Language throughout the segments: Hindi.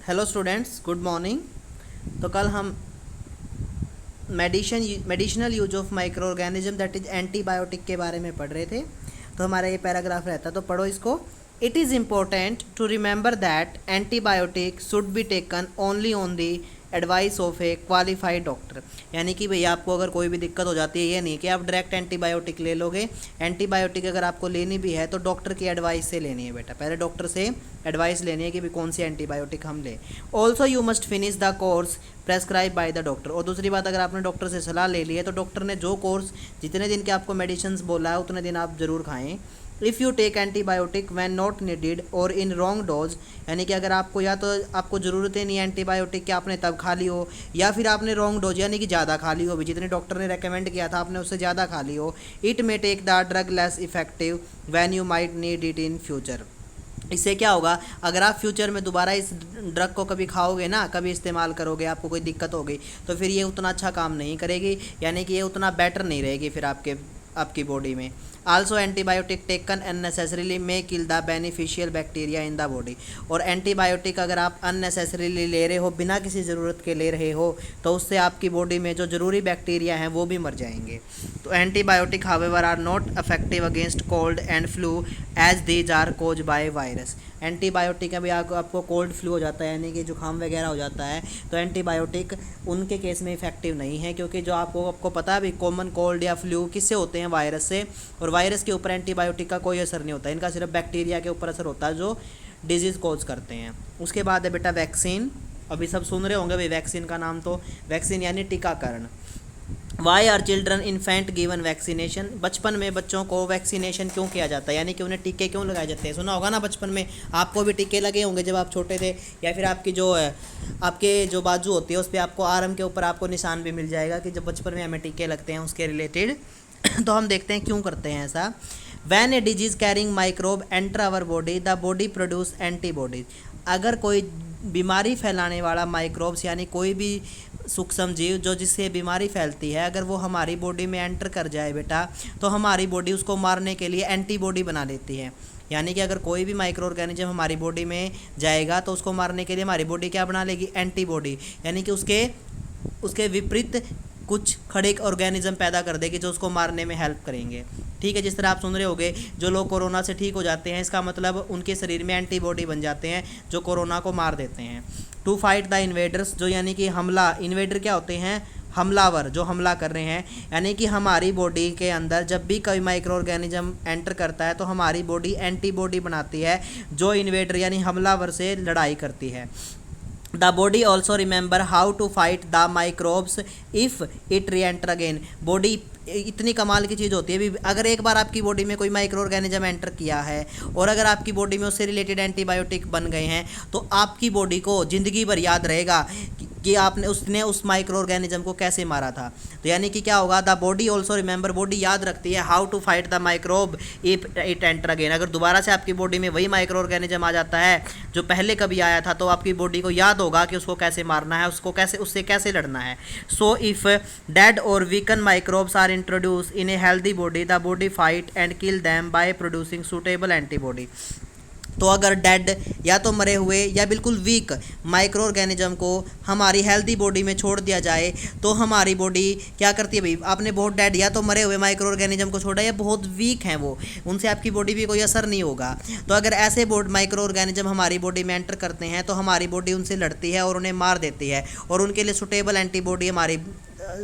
Hello students, good morning. तो कल हम medicinal use of micro organism that is antibiotic के बारे में पढ़ रहे थे। तो हमारा ये पैराग्राफ रहता, तो पढ़ो इसको। It is important to remember that antibiotic should be taken only on the advice of a qualified doctor. यानी कि भैया आपको अगर कोई भी दिक्कत हो जाती है, ये नहीं कि आप डायरेक्ट एंटीबायोटिक ले लोगे। एंटीबायोटिक अगर आपको लेनी भी है तो डॉक्टर की एडवाइस से लेनी है बेटा, पहले डॉक्टर से एडवाइस लेनी है कि भी कौन सी एंटीबायोटिक हम लें। Also you must finish the course prescribe by the doctor. और दूसरी बात, अगर आपने डॉक्टर से सलाह ले ली है तो डॉक्टर ने जो कोर्स जितने दिन के आपको मेडिसिन बोला है उतने दिन आप ज़रूर खाएँ। If you take antibiotic when not needed or in wrong dose, यानी कि अगर आपको या तो आपको ज़रूरत ही नहीं है एंटीबायोटिक कि आपने तब खा ली हो, या फिर आपने रॉन्ग डोज यानी कि ज़्यादा खा ली हो, भी जितने डॉक्टर ने रेकमेंड किया था आपने उससे ज़्यादा खा ली हो। It may take the drug less effective when you might need it in future. इससे क्या होगा, अगर आप फ्यूचर में दोबारा इस ड्रग को कभी खाओगे ना, कभी इस्तेमाल करोगे, आपको कोई दिक्कत होगी तो फिर ये उतना अच्छा काम नहीं करेगी, यानी कि ये उतना बेटर नहीं रहेगी फिर आपकी बॉडी में। Also antibiotic taken unnecessarily may kill the beneficial bacteria in the body. और एंटीबायोटिक अगर आप अननेसेसरीली ले रहे हो, बिना किसी ज़रूरत के ले रहे हो, तो उससे आपकी बॉडी में जो ज़रूरी बैक्टीरिया हैं वो भी मर जाएंगे। तो antibiotic however are not effective against cold and flu as these are cause by virus. Antibiotic अभी आपको कोल्ड फ्लू हो जाता है यानी कि जुकाम वगैरह हो जाता है, तो एंटीबायोटिक उनके केस में इफेक्टिव नहीं है, क्योंकि जो आपको पता है भी कॉमन कोल्ड या फ्लू किससे होते हैं, वायरस से। और वायरस के ऊपर एंटीबायोटिक का कोई असर नहीं होता, इनका सिर्फ बैक्टीरिया के ऊपर असर होता है जो डिजीज़ कॉज करते हैं। उसके बाद है बेटा वैक्सीन। अभी सब सुन रहे होंगे भाई वैक्सीन का नाम, तो वैक्सीन यानी टीकाकरण। Why are children infant given vaccination. बचपन में बच्चों को वैक्सीनेशन क्यों किया जाता है, यानी कि उन्हें टीके क्यों लगाए जाते हैं। सुना होगा ना, बचपन में आपको भी टीके लगे होंगे जब आप छोटे थे, या फिर आपकी जो है आपके जो बाजू होती है उस पर आपको आर्म के ऊपर आपको निशान भी मिल जाएगा कि जब बचपन में हमें टीके लगते हैं उसके रिलेटेड। तो हम देखते हैं क्यों करते हैं ऐसा। When a disease carrying microbe enter our body the body produce antibodies. अगर कोई बीमारी फैलाने वाला माइक्रोब्स यानी कोई भी सूक्ष्म जीव जो जिससे बीमारी फैलती है, अगर वो हमारी बॉडी में एंटर कर जाए बेटा, तो हमारी बॉडी उसको मारने के लिए एंटीबॉडी बना लेती है। यानी कि अगर कोई भी माइक्रो ऑर्गेनिज्म हमारी बॉडी में जाएगा तो उसको मारने के लिए हमारी बॉडी क्या बना लेगी, एंटीबॉडी, यानी कि उसके विपरीत कुछ खड़े ऑर्गेनिज्म पैदा कर देगी जो उसको मारने में हेल्प करेंगे। ठीक है, जिस तरह आप सुन रहे होगे जो लोग कोरोना से ठीक हो जाते हैं, इसका मतलब उनके शरीर में एंटीबॉडी बन जाते हैं जो कोरोना को मार देते हैं। टू फाइट द इन्वेडर्स, जो यानी कि हमला, इन्वेडर क्या होते हैं, हमलावर जो हमला कर रहे हैं। यानी कि हमारी बॉडी के अंदर जब भी कोई माइक्रो ऑर्गेनिज्म एंटर करता है तो हमारी बॉडी एंटीबॉडी बनाती है जो इन्वेडर यानी हमलावर से लड़ाई करती है। The body also remember how to fight the microbes if it re enter again. Body इतनी कमाल की चीज़ होती है, भी अगर एक बार आपकी बॉडी में कोई माइक्रो ऑर्गेनिज्म एंटर किया है और अगर आपकी बॉडी में उससे रिलेटेड एंटीबायोटिक बन गए हैं तो आपकी बॉडी को ज़िंदगी भर याद रहेगा कि आपने उसने उस माइक्रो ऑर्गेनिज्म को कैसे मारा था। तो यानी कि क्या होगा, the body also remember, body याद रखती है how to fight the microbe if it enter again. अगर दोबारा से आपकी बॉडी में वही माइक्रो ऑर्गेनिज्म आ जाता है जो पहले कभी आया था, तो आपकी बॉडी को याद होगा कि उसको कैसे मारना है, उससे कैसे लड़ना है। So if dead or weaken microbes are introduce in a healthy body the body fight and kill them by producing suitable antibody. तो अगर डेड या तो मरे हुए या बिल्कुल वीक माइक्रो ऑर्गेनिज्म को हमारी हेल्दी बॉडी में छोड़ दिया जाए तो हमारी बॉडी क्या करती है भाई, आपने बहुत डेड या तो मरे हुए माइक्रो ऑर्गेनिज्म को छोड़ा या बहुत वीक हैं वो, उनसे आपकी बॉडी भी कोई असर नहीं होगा। तो अगर ऐसे माइक्रो ऑर्गेनिज्म हमारी बॉडी में एंटर करते हैं तो हमारी बॉडी उनसे लड़ती है और उन्हें मार देती है, और उनके लिए सुटेबल एंटीबॉडी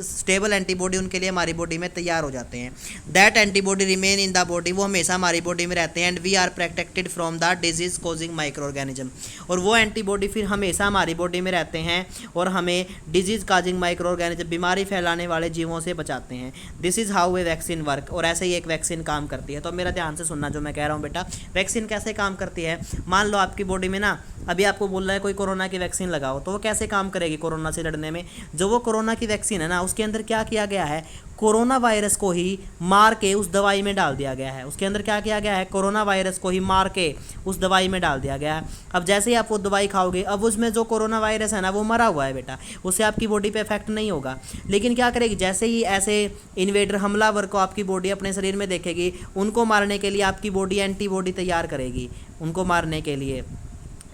स्टेबल एंटीबॉडी उनके लिए हमारी बॉडी में तैयार हो जाते हैं। That antibody remain in the body, वो हमेशा हमारी बॉडी में रहते हैं। And we are protected from the disease causing microorganism, और वो एंटीबॉडी फिर हमेशा हमारी बॉडी में रहते हैं और हमें डिजीज कॉजिंग माइक्रो ऑर्गेनिज्म, बीमारी फैलाने वाले जीवों से बचाते हैं। This is how a vaccine work, और ऐसे ही एक वैक्सीन काम करती है। तो मेरा ध्यान से सुनना जो मैं कह रहा हूँ बेटा, वैक्सीन कैसे काम करती है। मान लो आपकी बॉडी में ना अभी आपको बोल रहा है कोई कोरोना की वैक्सीन लगाओ, तो वो कैसे काम करेगी कोरोना से लड़ने में। जो वो कोरोना की वैक्सीन है ना, उसके अंदर क्या किया गया है, कोरोना वायरस को ही मार के उस दवाई में डाल दिया गया है। उसके अंदर क्या किया गया है, कोरोना वायरस को ही मार के उस दवाई में डाल दिया गया है। अब जैसे ही आप वो दवाई खाओगे, अब उसमें जो कोरोना वायरस है ना वो मरा हुआ है बेटा, उससे आपकी बॉडी पे इफेक्ट नहीं होगा। लेकिन क्या करेगी, जैसे ही ऐसे इन्वेडर हमलावर को आपकी बॉडी अपने शरीर में देखेगी, उनको मारने के लिए आपकी बॉडी एंटीबॉडी तैयार करेगी उनको मारने के लिए।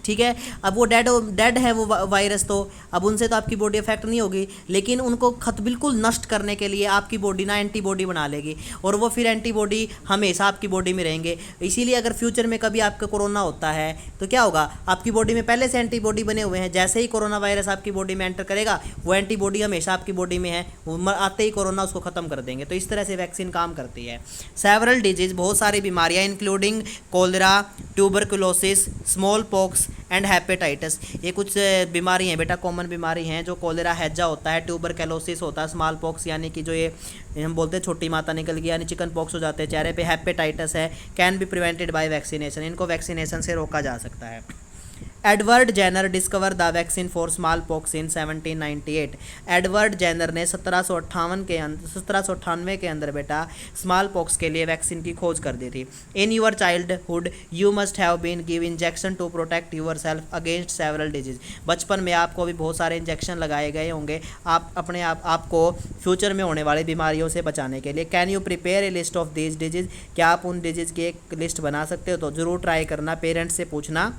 ठीक है। अब वो डेड है वो वायरस, तो अब उनसे तो आपकी बॉडी अफेक्ट नहीं होगी, लेकिन उनको बिल्कुल नष्ट करने के लिए आपकी बॉडी ना एंटीबॉडी बना लेगी, और वो फिर एंटीबॉडी हमेशा आपकी बॉडी में रहेंगे। इसीलिए अगर फ्यूचर में कभी आपका कोरोना होता है तो क्या होगा, आपकी बॉडी में पहले से एंटीबॉडी बने हुए हैं, जैसे ही कोरोना वायरस आपकी बॉडी में एंटर करेगा वो एंटीबॉडी हमेशा आपकी बॉडी में है, आते ही कोरोना उसको खत्म कर देंगे। तो इस तरह से वैक्सीन काम करती है। सेवरल डिजीज, बहुत सारी बीमारियां including cholera, tuberculosis, smallpox and hepatitis, ये कुछ बीमारी हैं बेटा, कॉमन बीमारी हैं, जो कोलेरा हैजा होता है, ट्यूबरकुलोसिस होता है, स्मॉल पॉक्स यानी कि जो ये हम बोलते हैं छोटी माता निकल गई यानी चिकन पॉक्स हो जाते हैं चेहरे पे, हेपेटाइटिस है, can be prevented by vaccination, इनको वैक्सीनेशन से रोका जा सकता है। Edward Jenner discover the vaccine for smallpox in 1798। Edward Jenner ने 1798 के अंदर बेटा स्मॉल पॉक्स के लिए वैक्सीन की खोज कर दी थी। In your childhood you must have been give injection to protect yourself against several disease. बचपन में आपको भी बहुत सारे इंजेक्शन लगाए गए होंगे आप अपने आपको फ्यूचर में होने वाली बीमारियों से बचाने के लिए। Can you prepare a list of these disease, क्या आप उन डिजीज की एक लिस्ट बना सकते हो? तो ज़रूर ट्राई करना, पेरेंट्स से पूछना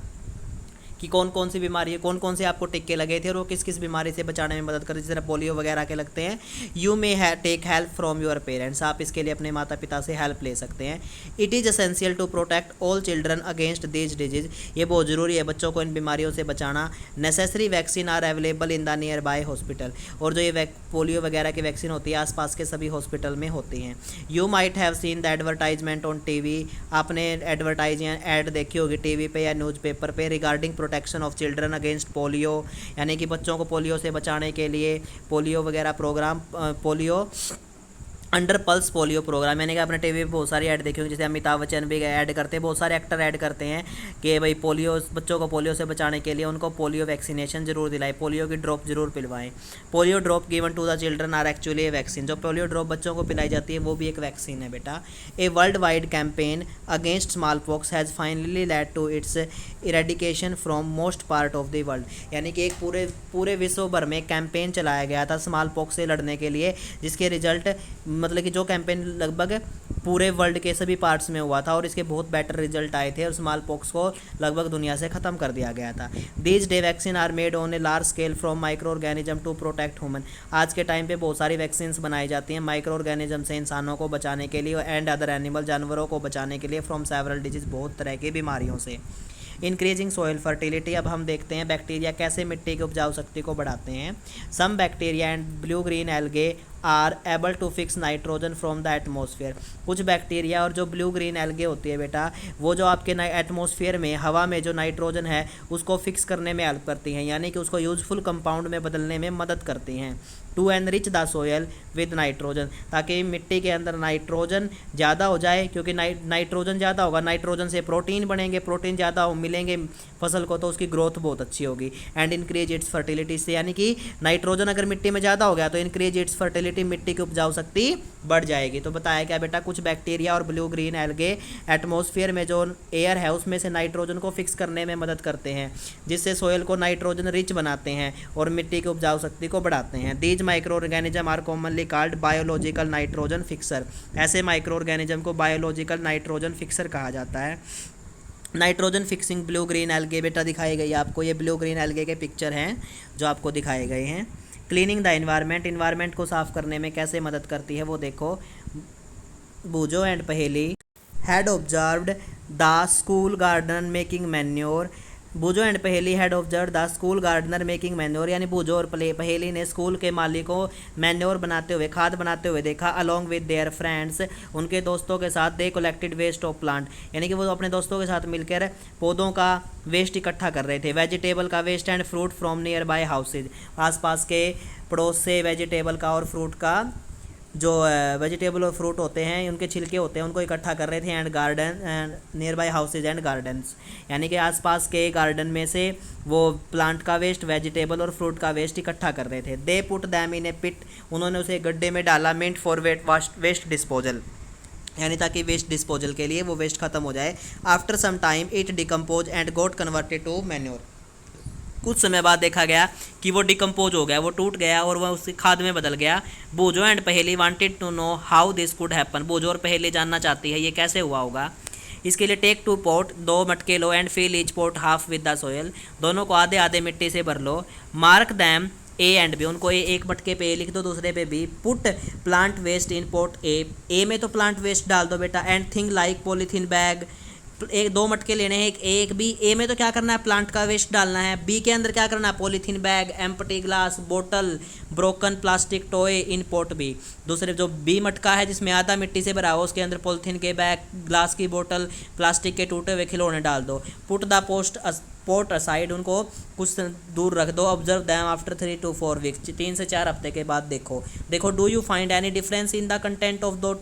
कि कौन कौन सी बीमारी है, कौन कौन से आपको टिक्के लगे थे और वो किस किस बीमारी से बचाने में मदद करते, जिस तरह पोलियो वगैरह के लगते हैं। You may take help from your parents, आप इसके लिए अपने माता पिता से हेल्प ले सकते हैं। It is essential to protect all children against these disease, ये बहुत ज़रूरी है बच्चों को इन बीमारियों से बचाना। Necessary vaccine are available in the nearby hospital, और जो ये पोलियो वगैरह की वैक्सीन होती है आसपास के सभी हॉस्पिटल में होती हैं। You might have seen the advertisement on TV, आपने एडवर्टाइज या एड देखी होगी टीवी पे या न्यूज़पेपर पे regarding protection of children against polio, यानी कि बच्चों को पोलियो से बचाने के लिए पोलियो वगैरह programme, polio under pulse polio programme, यानी कि आपने टीवी पे बहुत सारी ऐड देखी होगी, जैसे अमिताभ बच्चन भी ऐड करते हैं, बहुत सारे एक्टर ऐड करते हैं कि भाई पोलियो, बच्चों को पोलियो से बचाने के लिए उनको पोलियो वैक्सीनेशन जरूर दिलाएं, पोलियो की ड्रॉप जरूर पिलवाएं। Polio drop given to the children are actually a vaccine, जो पोलियो ड्रॉप बच्चों को पिलाई जाती है वो भी एक वैक्सीन है बेटा। A world wide campaign against small pox has finally led to its eradication from most part of the world, यानी कि एक पूरे विश्व भर में कैंपेन चलाया गया था स्मॉल पॉक्स से लड़ने के लिए, जिसके रिजल्ट मतलब कि जो कैंपेन लगभग पूरे वर्ल्ड के सभी पार्ट्स में हुआ था और इसके बहुत बेटर रिजल्ट आए थे और स्मॉल पॉक्स को लगभग दुनिया से ख़त्म कर दिया गया था। These day vaccine are made on a large scale from microorganism to protect human, आज के टाइम पे बहुत सारी वैक्सीन बनाई जाती हैं माइक्रो ऑर्गेनिज्म से इंसानों को बचाने के लिए एंड अदर एनिमल, जानवरों को बचाने के लिए फ्रॉम सेवरल डिजीज, बहुत तरह की बीमारियों से। इंक्रीजिंग सॉइल फर्टिलिटी, अब हम देखते हैं बैक्टीरिया कैसे मिट्टी की उपजाऊ शक्ति को बढ़ाते हैं। Some bacteria and blue green algae are able to fix nitrogen from the atmosphere, कुछ बैक्टीरिया और जो ब्लू ग्रीन एल्गे होती है बेटा, वो जो आपके एटमॉस्फेयर में, हवा में जो नाइट्रोजन है उसको फिक्स करने में हेल्प करती हैं, यानी कि उसको यूजफुल कंपाउंड में बदलने में मदद करती हैं। To enrich the soil with nitrogen, ताकि मिट्टी के अंदर नाइट्रोजन ज़्यादा हो जाए, क्योंकि नाइट्रोजन ज़्यादा होगा, नाइट्रोजन से प्रोटीन बनेंगे, प्रोटीन ज़्यादा मिलेंगे फसल को तो उसकी ग्रोथ बहुत अच्छी होगी। एंड इंक्रीज इट्स फर्टिलिटी से, यानी कि नाइट्रोजन अगर मिट्टी में ज़्यादा हो गया तो इंक्रीज इट्स फर्टिलिटी, मिट्टी की उपजाऊ शक्ति बढ़ जाएगी। तो बताया क्या बेटा, कुछ बैक्टीरिया और ब्लू ग्रीन एल्गे एटमॉस्फेयर में जो एयर है उसमें से नाइट्रोजन को फिक्स करने में मदद करते हैं, जिससे सोयल को नाइट्रोजन रिच बनाते हैं और मिट्टी की उपजाऊ शक्ति को बढ़ाते हैं। These micro organism are commonly called biological nitrogen fixer, ऐसे माइक्रो ऑर्गेनिज्म को बायोलॉजिकल नाइट्रोजन फिक्सर कहा जाता है। Nitrogen fixing blue green algae बेटा दिखाई गई आपको, ये ब्लू ग्रीन एल्गे के पिक्चर हैं जो आपको दिखाए गए हैं। क्लीनिंग द इन्वायरमेंट, इन्वायरमेंट को साफ करने में कैसे मदद करती है वो देखो। Boojho and Paheli had observed the school garden making manure, Boojho and Paheli had observe the school gardener making manure, यानी बूजो और पहेली ने स्कूल के माली को मैन्योर बनाते हुए, खाद बनाते हुए देखा। अलॉन्ग विद देयर फ्रेंड्स, उनके दोस्तों के साथ। They collected waste of plant, यानी कि वो अपने दोस्तों के साथ मिलकर पौधों का वेस्ट इकट्ठा कर रहे थे। वेजिटेबल का waste and fruit from near by houses, आसपास के पड़ोस से वेजिटेबल का और फ्रूट का, जो वेजिटेबल और फ्रूट होते हैं उनके छिलके होते हैं उनको इकट्ठा कर रहे थे। And garden and near by houses and gardens, यानी कि आसपास के गार्डन में से वो प्लांट का वेस्ट, वेजिटेबल और फ्रूट का वेस्ट इकट्ठा कर रहे थे। दे पुट दैम इन ए पिट, उन्होंने उसे गड्ढे में डाला। मेंट फॉर वेस्ट डिस्पोजल, यानी ताकि वेस्ट डिस्पोजल के लिए वो वेस्ट खत्म हो जाए। After some time it decompose and got converted to manure, कुछ समय बाद देखा गया कि वो डिकम्पोज हो गया, वो टूट गया और वह उसकी खाद में बदल गया। Boojho and Paheli wanted to know how this could happen, Boojho और पहेली जानना चाहती है ये कैसे हुआ होगा। इसके लिए टेक 2 पॉट, 2 मटके लो and fill each pot half with the soil, दोनों को आधे आधे मिट्टी से भर लो। Mark them A and B, उनको एक मटके पे ए लिख दो, दूसरे पे B. Put plant waste in pot A में तो प्लांट वेस्ट डाल दो बेटा, and thing like polythene bag, एक 2 मटके लेने हैं, एक बी। ए में तो क्या करना है, प्लांट का वेस्ट डालना है, बी के अंदर क्या करना है, पॉलीथीन बैग, एम्प्टी ग्लास बोतल, ब्रोकन प्लास्टिक टॉय इन पॉट बी। दूसरे जो बी मटका है जिसमें आधा मिट्टी से भरा हो, उसके अंदर पॉलीथीन के बैग, ग्लास की बोतल, प्लास्टिक के टूटे हुए खिलौने डाल दो। पुट द पॉट असाइड, उनको कुछ दूर रख दो। Observe them after 3 to 4 weeks, 3 से 4 हफ्ते के बाद देखो। Do you find any difference in the content of the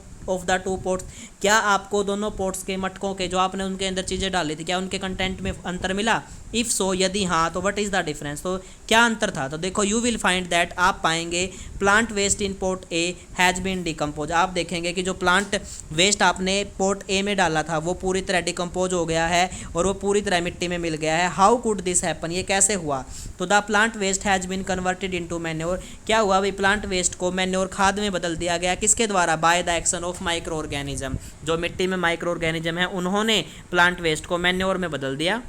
2 pots, क्या आपको दोनों पोट्स के मटकों के जो आपने उनके अंदर चीज़ें डाली थी, क्या उनके कंटेंट में अंतर मिला? इफ़ सो, यदि हाँ तो व्हाट इज़ द डिफरेंस, तो क्या अंतर था? तो देखो यू विल फाइंड दैट, आप पाएंगे plant waste in pot A has been decompose, आप देखेंगे कि जो प्लांट वेस्ट आपने पोर्ट ए में डाला था वो पूरी तरह डिकम्पोज हो गया है और वो पूरी तरह मिट्टी में मिल गया है। हाउ कुड दिस हैपन, ये कैसे हुआ? तो the plant waste has been converted into manure, क्या हुआ भाई, प्लांट वेस्ट को मैन्योर खाद में बदल दिया गया, किसके द्वारा? By the action of micro organism, जो मिट्टी में माइक्रो ऑर्गेनिज्म है उन्होंने प्लांट वेस्ट को मैन्योर में बदल दिया।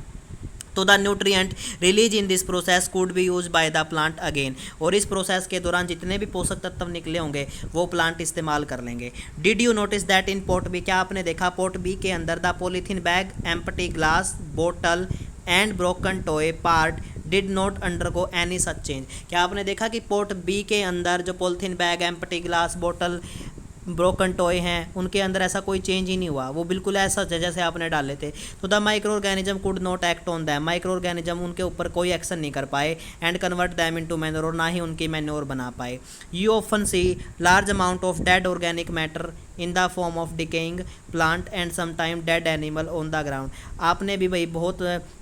तो the nutrient release in this process could be use by the plant again, और इस प्रोसेस के दौरान जितने भी पोषक तत्व निकले होंगे वो प्लांट इस्तेमाल कर लेंगे। Did you notice that in pot B, क्या आपने देखा पोर्ट बी के अंदर the polythene bag, empty glass बोतल and broken toy part did not undergo any such change, क्या आपने देखा कि पोर्ट बी के अंदर जो पॉलीथीन बैग, एम्प्टी ग्लास बोतल, ब्रोकन टॉय हैं उनके अंदर ऐसा कोई चेंज ही नहीं हुआ, वो बिल्कुल ऐसा जैसे आपने डाले थे। तो the micro organism could not act on them, micro organism उनके ऊपर कोई एक्शन नहीं कर पाए, and convert them into manure, और ना ही उनकी मैन्योर बना पाए। You often see large amount of dead organic matter in the form of decaying plant and sometime dead animal on the ground, आपने भी भाई बहुत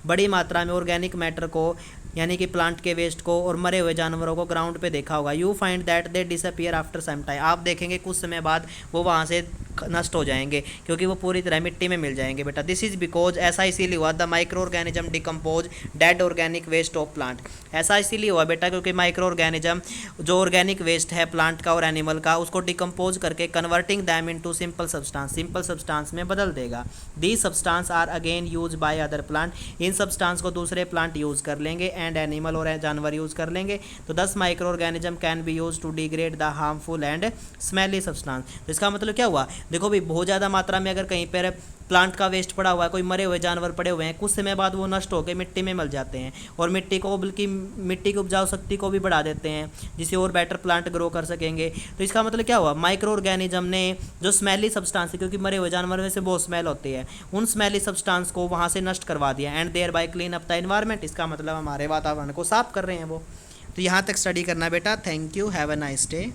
बड़ी मात्रा में ऑर्गेनिक मैटर को यानी कि प्लांट के वेस्ट को और मरे हुए जानवरों को ग्राउंड पे देखा होगा। You find that they disappear after some time, आप देखेंगे कुछ समय बाद वो वहाँ से नष्ट हो जाएंगे क्योंकि वो पूरी तरह मिट्टी में मिल जाएंगे बेटा। दिस इज बिकॉज, ऐसा इसीलिए हुआ, the micro organism decompose dead organic waste of plant, ऐसा इसीलिए हुआ बेटा क्योंकि माइक्रो ऑर्गेनिज्म जो ऑर्गेनिक वेस्ट है प्लांट का और एनिमल का उसको डिकम्पोज करके converting them into simple substance में बदल देगा। These substance are again use by other plant, इन सब्सटेंस को दूसरे प्लांट यूज कर लेंगे एंड एनिमल और जानवर यूज कर लेंगे। तो 10 micro organism can be use to degrade the harmful and smelly substance. तो इसका मतलब क्या हुआ, देखो भाई बहुत ज़्यादा मात्रा में अगर कहीं पर प्लांट का वेस्ट पड़ा हुआ है, कोई मरे हुए जानवर पड़े हुए हैं, कुछ समय बाद वो नष्ट होकर मिट्टी में मिल जाते हैं और मिट्टी को बल्कि मिट्टी की उपजाऊ शक्ति को भी बढ़ा देते हैं जिससे और बेटर प्लांट ग्रो कर सकेंगे। तो इसका मतलब क्या हुआ, माइक्रो ऑर्गेनिज्म ने जो स्मेली सब्सटेंस है, क्योंकि मरे हुए जानवर में से बहुत स्मेल होती है, उन स्मेली सब्सटेंस को वहाँ से नष्ट करवा दिया and thereby clean up the environment, इसका मतलब हमारे वातावरण को साफ कर रहे हैं वो। तो यहाँ तक स्टडी करना बेटा। Thank you, have a nice day.